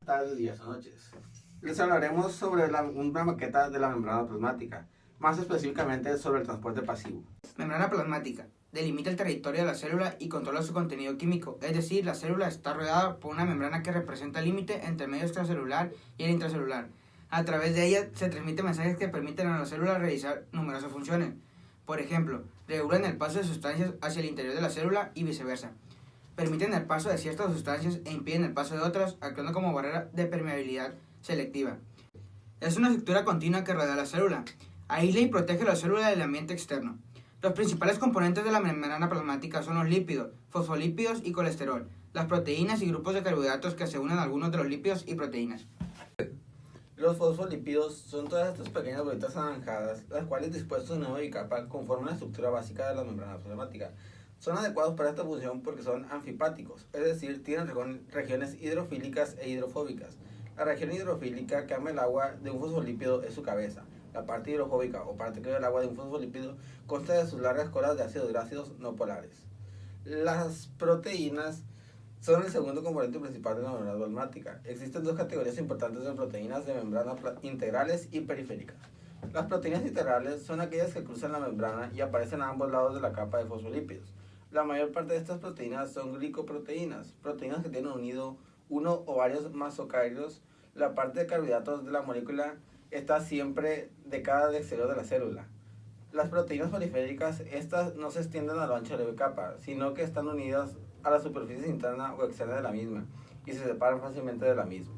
Tardes, días o noches. Les hablaremos sobre una maqueta de la membrana plasmática, más específicamente sobre el transporte pasivo. Membrana plasmática. Delimita el territorio de la célula y controla su contenido químico, es decir, la célula está rodeada por una membrana que representa el límite entre el medio extracelular y el intracelular. A través de ella se transmiten mensajes que permiten a la célula realizar numerosas funciones. Por ejemplo, regulan el paso de sustancias hacia el interior de la célula y viceversa. Permiten el paso de ciertas sustancias e impiden el paso de otras, actuando como barrera de permeabilidad selectiva. Es una estructura continua que rodea la célula. Aísla y protege la célula del ambiente externo. Los principales componentes de la membrana plasmática son los lípidos, fosfolípidos y colesterol, las proteínas y grupos de carbohidratos que se unen a algunos de los lípidos y proteínas. Los fosfolípidos son todas estas pequeñas bolitas anaranjadas, las cuales dispuestas en una bicapa conforman la estructura básica de la membrana plasmática. Son adecuados para esta función porque son anfipáticos, es decir, tienen regiones hidrofílicas e hidrofóbicas. La región hidrofílica que ama el agua de un fosfolípido es su cabeza. La parte hidrofóbica o parte que del agua de un fosfolípido consta de sus largas colas de ácidos grasos no polares. Las proteínas son el segundo componente principal de la membrana plasmática. Existen dos categorías importantes de proteínas de membrana: integrales y periféricas. Las proteínas integrales son aquellas que cruzan la membrana y aparecen a ambos lados de la capa de fosfolípidos. La mayor parte de estas proteínas son glicoproteínas, proteínas que tienen unido uno o varios mesocáridos. La parte de carbohidratos de la molécula está siempre de cada exterior de la célula. Las proteínas periféricas, estas no se extienden a lo ancho de la capa, sino que están unidas a la superficie interna o externa de la misma y se separan fácilmente de la misma.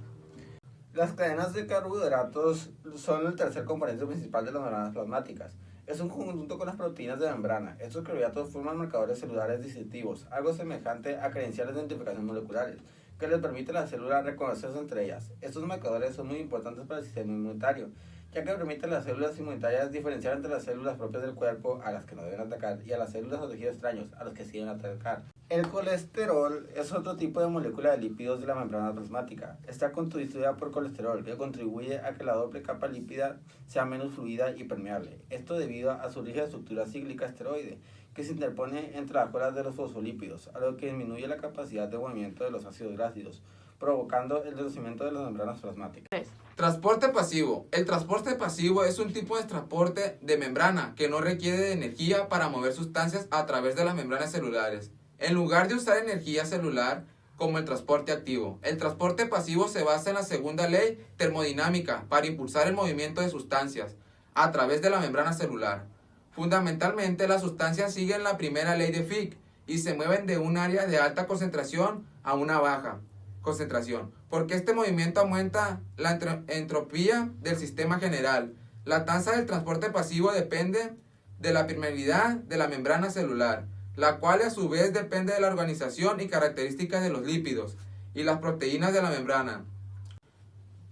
Las cadenas de carbohidratos son el tercer componente principal de las membranas plasmáticas. Es un conjunto con las proteínas de membrana. Estos carbohidratos forman marcadores celulares distintivos, algo semejante a credenciales de identificación moleculares, que les permite a la célula reconocerse entre ellas. Estos marcadores son muy importantes para el sistema inmunitario, ya que permiten a las células inmunitarias diferenciar entre las células propias del cuerpo, a las que no deben atacar, y a las células o tejidos extraños, a los que sí deben atacar. El colesterol es otro tipo de molécula de lípidos de la membrana plasmática. Está constituida por colesterol, que contribuye a que la doble capa lípida sea menos fluida y permeable. Esto debido a su rígida estructura cíclica esteroide, que se interpone entre las colas de los fosfolípidos, a lo que disminuye la capacidad de movimiento de los ácidos grasos, provocando el desdocimiento de las membranas plasmáticas. Transporte pasivo. El transporte pasivo es un tipo de transporte de membrana que no requiere de energía para mover sustancias a través de las membranas celulares, en lugar de usar energía celular como el transporte activo. El transporte pasivo se basa en la segunda ley termodinámica para impulsar el movimiento de sustancias a través de la membrana celular. Fundamentalmente, las sustancias siguen la primera ley de Fick y se mueven de un área de alta concentración a una baja concentración, porque este movimiento aumenta la entropía del sistema general. La tasa del transporte pasivo depende de la permeabilidad de la membrana celular, la cual a su vez depende de la organización y características de los lípidos y las proteínas de la membrana.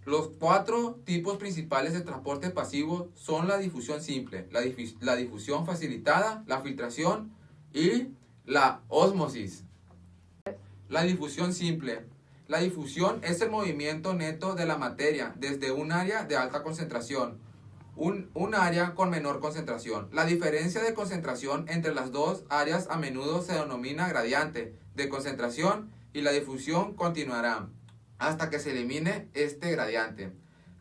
Los cuatro tipos principales de transporte pasivo son la difusión simple, la difusión facilitada, la filtración y la ósmosis. La difusión simple. La difusión es el movimiento neto de la materia desde un área de alta concentración un área con menor concentración. La diferencia de concentración entre las dos áreas a menudo se denomina gradiente de concentración y la difusión continuará hasta que se elimine este gradiente.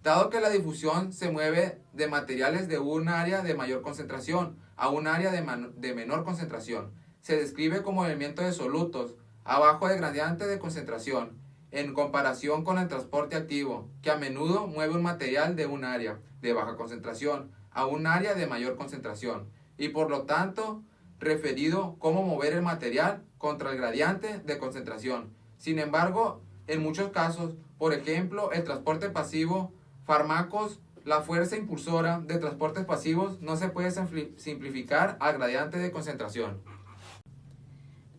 Dado que la difusión se mueve de materiales de un área de mayor concentración a un área de menor concentración, se describe como movimiento de solutos abajo del gradiente de concentración, en comparación con el transporte activo, que a menudo mueve un material de un área de baja concentración a un área de mayor concentración, y por lo tanto referido como mover el material contra el gradiente de concentración. Sin embargo, en muchos casos, por ejemplo, el transporte pasivo, fármacos, la fuerza impulsora de transportes pasivos no se puede simplificar al gradiente de concentración.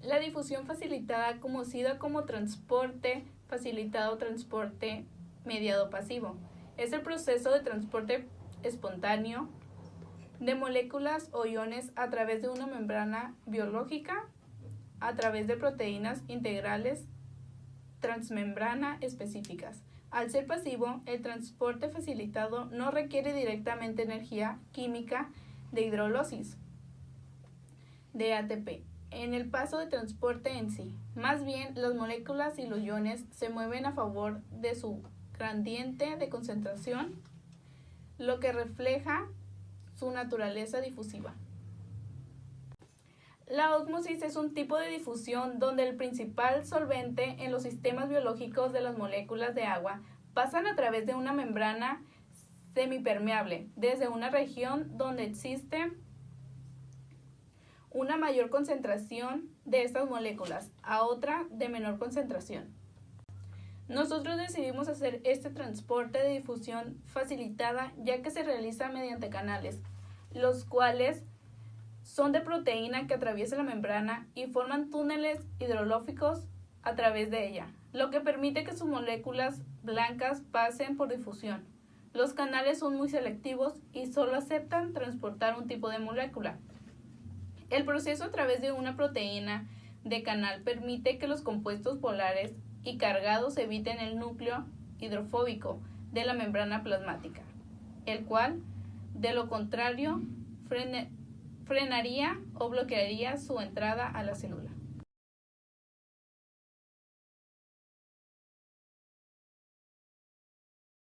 La difusión facilitada, conocida como transporte facilitado o transporte mediado pasivo, es el proceso de transporte espontáneo de moléculas o iones a través de una membrana biológica, a través de proteínas integrales transmembrana específicas. Al ser pasivo, el transporte facilitado no requiere directamente energía química de hidrólisis de ATP. en el paso de transporte en sí. Más bien, las moléculas y los iones se mueven a favor de su gradiente de concentración, lo que refleja su naturaleza difusiva. La ósmosis es un tipo de difusión donde el principal solvente en los sistemas biológicos de las moléculas de agua pasan a través de una membrana semipermeable, desde una región donde existe una mayor concentración de estas moléculas a otra de menor concentración. Nosotros decidimos hacer este transporte de difusión facilitada ya que se realiza mediante canales, los cuales son de proteína que atraviesa la membrana y forman túneles hidrolóficos a través de ella, lo que permite que sus moléculas blancas pasen por difusión. Los canales son muy selectivos y solo aceptan transportar un tipo de molécula. El proceso a través de una proteína de canal permite que los compuestos polares y cargados eviten el núcleo hidrofóbico de la membrana plasmática, el cual, de lo contrario, frenaría o bloquearía su entrada a la célula.